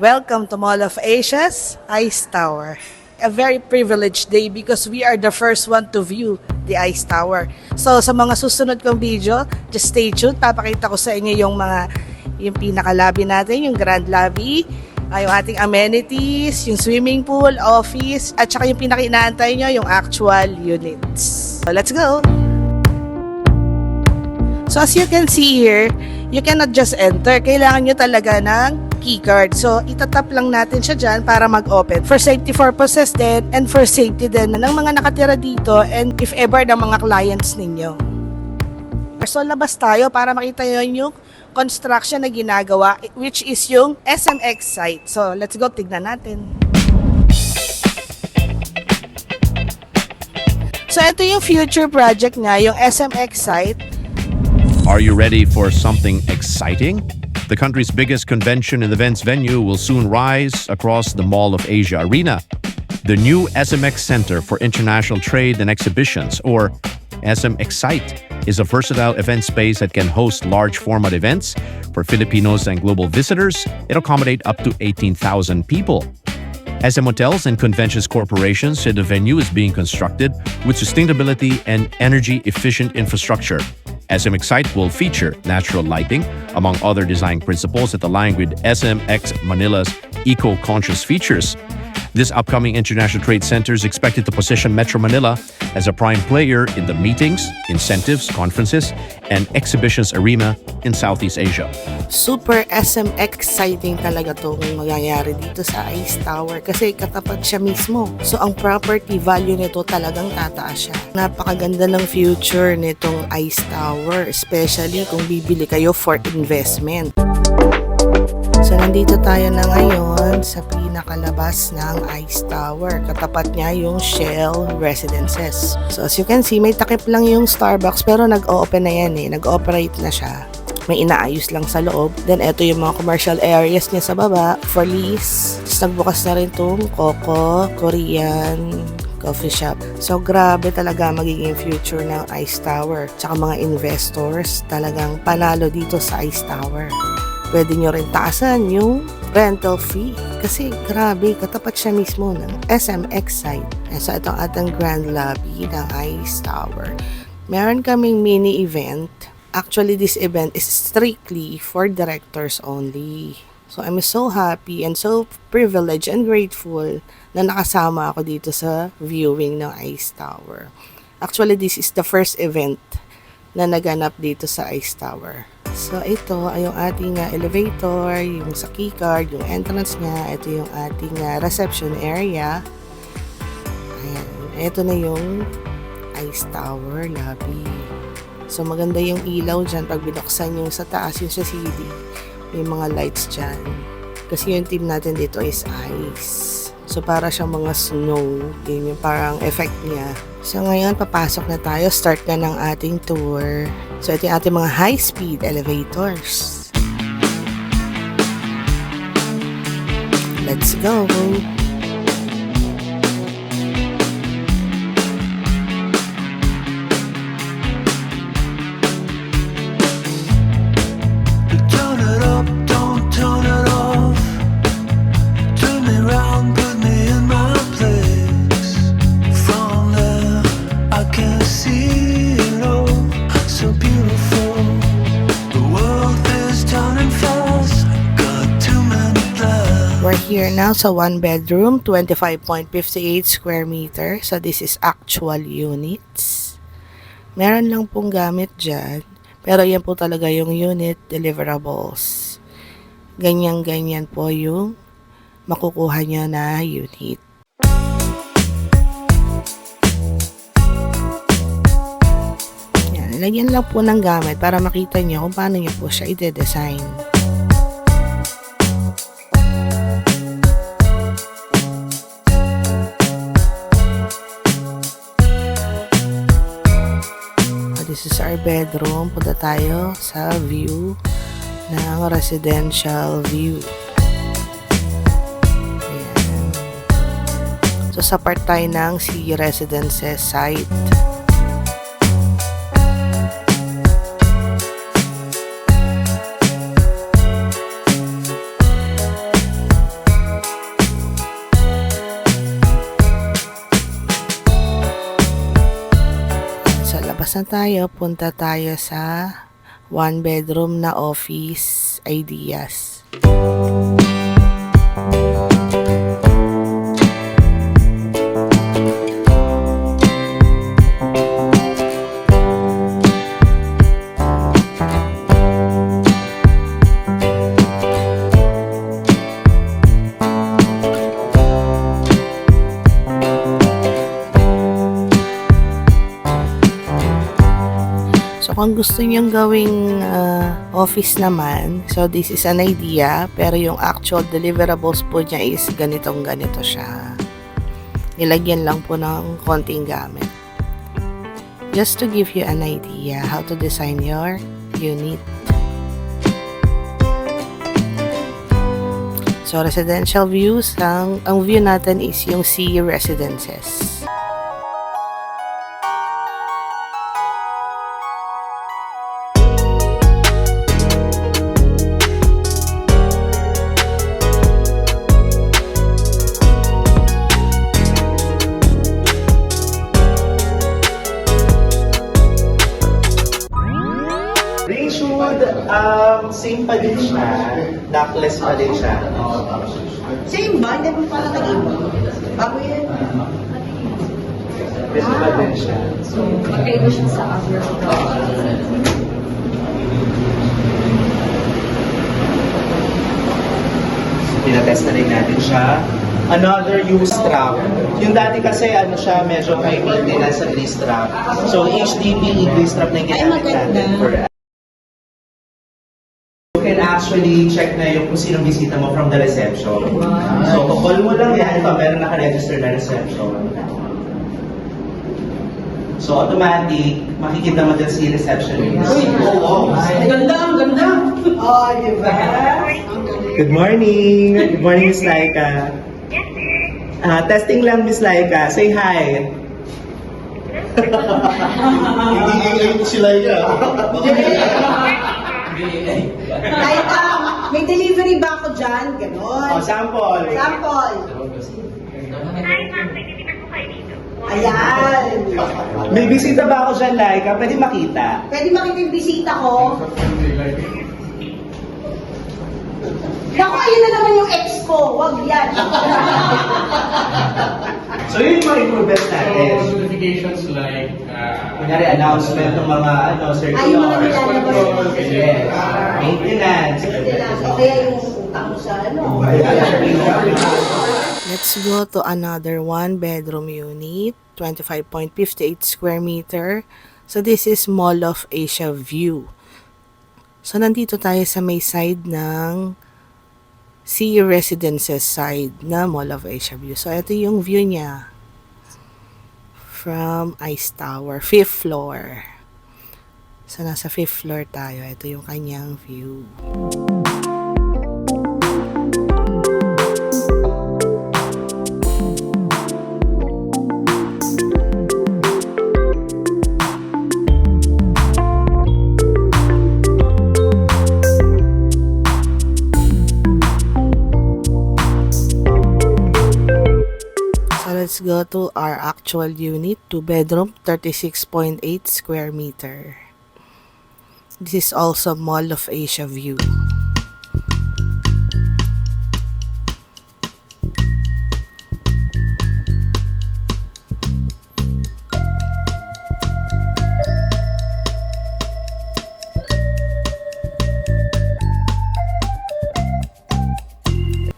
Welcome to Mall of Asia's Ice Tower. A very privileged day because we are the first one to view the Ice Tower. So sa mga susunod kong video, just stay tuned. Papakita ko sa inyo yung pinaka-lobby natin, yung grand lobby, yung ating amenities, yung swimming pool, office, at saka yung pinaka-inaantay nyo, yung actual units. So let's go! So as you can see here, you cannot just enter. Kailangan nyo talaga ng keycard. So, itatap lang natin siya dyan para mag-open. For safety purposes din and for safety din ng mga nakatira dito and if ever ng mga clients ninyo. So, labas tayo para makita nyo yung construction na ginagawa which is yung SMX site. So, let's go, tignan natin. So, ito yung future project niya, yung SMX site. Are you ready for something exciting? The country's biggest convention and events venue will soon rise across the Mall of Asia Arena. The new SMX Center for International Trade and Exhibitions, or SM Excite, is a versatile event space that can host large format events for Filipinos and global visitors. It accommodate up to 18,000 people. SM Hotels and Conventions Corporation said the venue is being constructed with sustainability and energy-efficient infrastructure. SM Excite will feature natural lighting, among other design principles that align with SMX Manila's eco-conscious features. This upcoming International Trade Center is expected to position Metro Manila as a prime player in the meetings, incentives, conferences, and exhibitions arena in Southeast Asia. Super SM exciting talaga itong mangyayari dito sa Ice Tower kasi katapat siya mismo. So ang property value nito talagang tataas siya. Napakaganda ng future nitong Ice Tower, especially kung bibili kayo for investment. So nandito tayo na ngayon sa pinakalabas ng Ice Tower. Katapat niya yung Shell Residences. So as you can see, may takip lang yung Starbucks pero nag-o-open na yan nag-ooperate na siya. May inaayos lang sa loob. Then ito yung mga commercial areas niya sa baba for lease. Tapos nagbukas na rin itong Coco Korean coffee shop. So grabe talaga magiging future ng Ice Tower. Tsaka mga investors talagang panalo dito sa Ice Tower. Pwede nyo rin taasan yung rental fee. Kasi grabe, katapat siya mismo ng SMX site. So ito ang ating grand lobby ng Ice Tower. Meron kaming mini event. Actually, this event is strictly for directors only. So I'm so happy and so privileged and grateful na nakasama ako dito sa viewing ng Ice Tower. Actually, this is the first event na naganap dito sa Ice Tower. So ito ay yung ating elevator, yung sa keycard, yung entrance niya. Ito yung ating reception area. Ayan. Ito na yung Ice Tower lobby. So maganda yung ilaw dyan pag binuksan yung sa taas, yung sa CD. May mga lights dyan. Kasi yung team natin dito is ice. So para siyang mga snow. Yun yung parang effect niya. So ngayon papasok na tayo. Start na ng ating tour. So ito yung ating mga high-speed elevators. Let's go! We're here now sa one bedroom, 25.58 square meter. So this is actual units. Meron lang pong gamit dyan. Pero yan po talaga yung unit deliverables. Ganyan-ganyan po yung makukuha nyo na unit. Yan, lagyan lang po ng gamit para makita nyo kung paano nyo po siya i-design. This is our bedroom. Punta tayo sa view ng residential view. Ayan. So, sa part tayo ng Sea Residences site. lumabas na tayo, punta tayo sa one bedroom na office ideas. So, kung gusto niyong gawing office naman, so this is an idea, pero yung actual deliverables po niya is ganito siya. Nilagyan lang po ng konting gamit. Just to give you an idea how to design your unit. So, residential views, ang view natin is yung sea residences. Same pa din siya. Dockless pa din siya. Same ba? Hindi mo pala nag-iba? Bago yan. Pwede pa din siya. So, magkaiba siya sa other Pinatest na rin natin siya. Another U-strap. Yung dati kasi ano siya, medyo high maintenance sa strap. So HDPE strap na yung ginamit natin for you can actually check na yung kung sinong bisita mo from the reception. So, call mo lang yan, ito, meron naka-register na reception. So, automatic, makikita mo dyan si receptionist. Uy! Oo. Ang ganda, ang ganda! Oh, di ba? Good morning! Good morning, Miss Laika. Testing lang, Miss Laika. Say hi. Hindi AI ito si Laika. Kahit may delivery ba ako dyan? Ganon. Sample. Sample. Ayan. May bisita ba ako dyan, Laika? Pwede makita. Pwede makita yung bisita ko. Naku, ayun na naman yung ex ko. Wag yan. So, yun yung mga improvements natin. So, notifications like, Kunyari, announcement ng mga circular. Ay, yung mga nilalabas. Yes. Maintenance. O kaya yung utang mo sa ano. Let's go to another one bedroom unit, 25.58 square meter. So this is Mall of Asia view. So nandito tayo sa may side ng Sea Residences side na Mall of Asia view. So ito yung view niya from Ice Tower, 5th floor. So nasa 5th floor tayo. Ito yung kanyang view. Let's go to our actual unit, 2-bedroom, 36.8 square meter. This is also Mall of Asia view.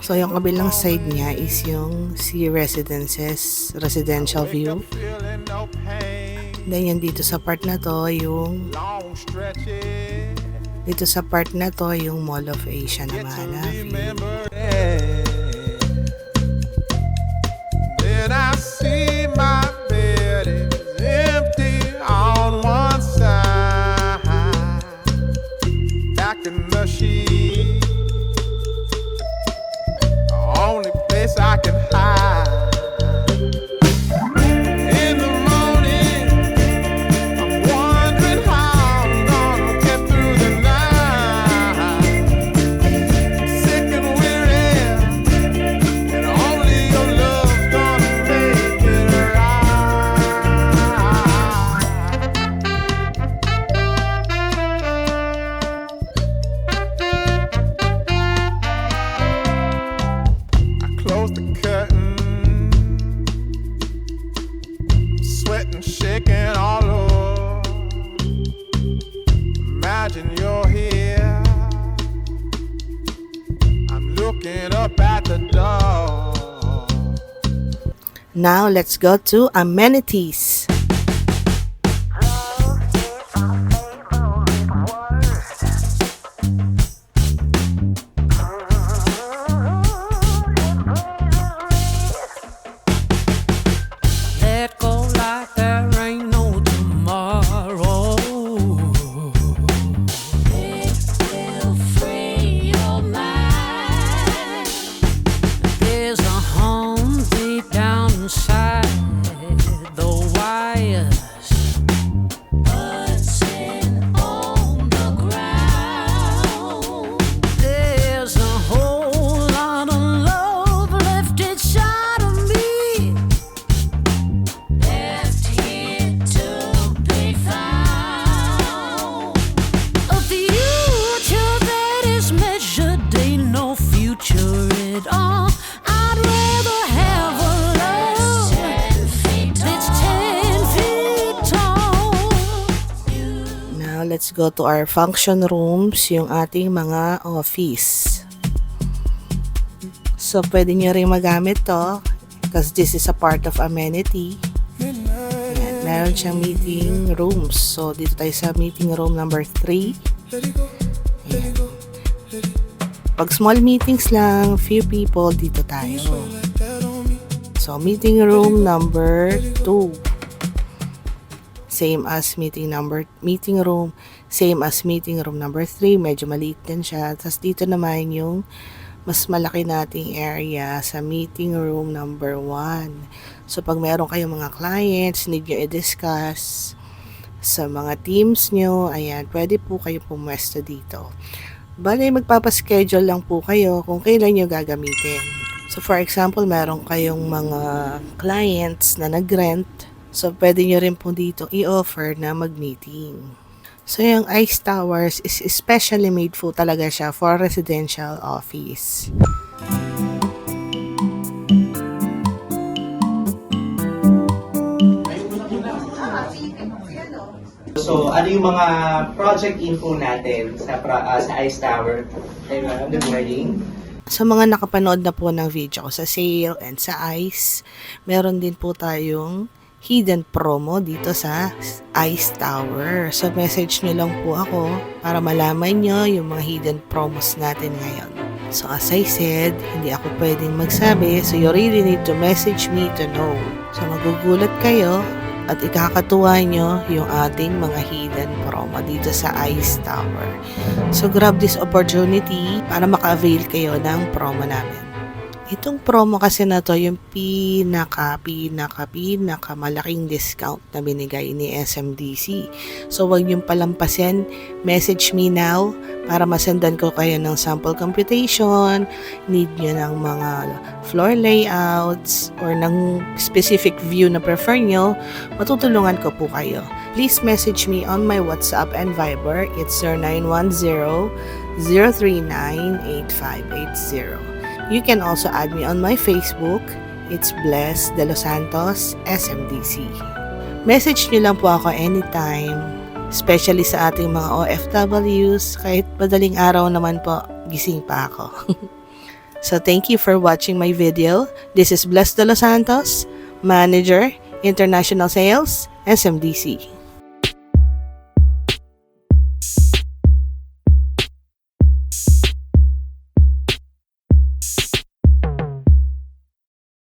So, yung kabilang side niya is yung Sea Residences residential view. Then, yan dito sa part na to, yung Mall of Asia naman na view. Then I see my bed is empty on one side. Back in the sheet. Only place I can hide. In the morning, I'm wondering how I'm gonna get through the night. Sick and weary, and only your love's gonna make it right. the curtain, sweating, shaking all over. Imagine you're here, I'm looking up at the door. Now, let's go to amenities. Let go like there ain't no tomorrow. It will free your mind. There's a home deep down inside the wires, buzzing on the ground. There's a whole lot of love left inside of me, left here to be found. A future that is measured, ain't no future at all. I'd rather have a love that's 10 feet tall. Now, let's go to our function rooms, yung ating mga office. So, pwede nyo rin magamit to because this is a part of amenity. Ayan, meron siyang meeting rooms. So, dito tayo sa meeting room number 3. Ayan. Pag small meetings lang, few people, dito tayo. So, meeting room number 2. Same as meeting room, same as meeting room number 3. Medyo maliit din siya. Tapos dito naman yung mas malaki nating area sa meeting room number 1. So, pag meron kayong mga clients, need nyo i-discuss sa mga teams nyo, ayan, pwede po kayo pumwesto dito. Bale, magpapaschedule lang po kayo kung kailan nyo gagamitin. So, for example, meron kayong mga clients na nag-rent. So, pwede nyo rin po dito i-offer na mag-meeting. So, yung Ice Towers is especially made po talaga siya for residential office. So, ano yung mga project info natin sa Ice Tower? Hey, ma'am, good morning. Sa mga nakapanood na po ng video ko sa sale and sa Ice, meron din po tayong hidden promo dito sa Ice Tower. So, message nyo lang po ako para malaman nyo yung mga hidden promos natin ngayon. So, as I said, hindi ako pwedeng magsabi, so you really need to message me to know. So, magugulat kayo at ikakatuwa nyo yung ating mga hidden promo dito sa Ice Tower. So, grab this opportunity para maka-avail kayo ng promo namin. Itong promo kasi na to, yung pinaka malaking discount na binigay ni SMDC. So, wag niyong palampasin. Message me now para masendan ko kayo ng sample computation, need nyo ng mga floor layouts, or ng specific view na prefer nyo, matutulungan ko po kayo. Please message me on my WhatsApp and Viber. It's 0910-039-8580. You can also add me on my Facebook. It's Bless De Los Santos, SMDC. Message nyo lang po ako anytime, especially sa ating mga OFWs. Kahit madaling araw naman po, gising pa ako. So, thank you for watching my video. This is Bless De Los Santos, Manager, International Sales, SMDC.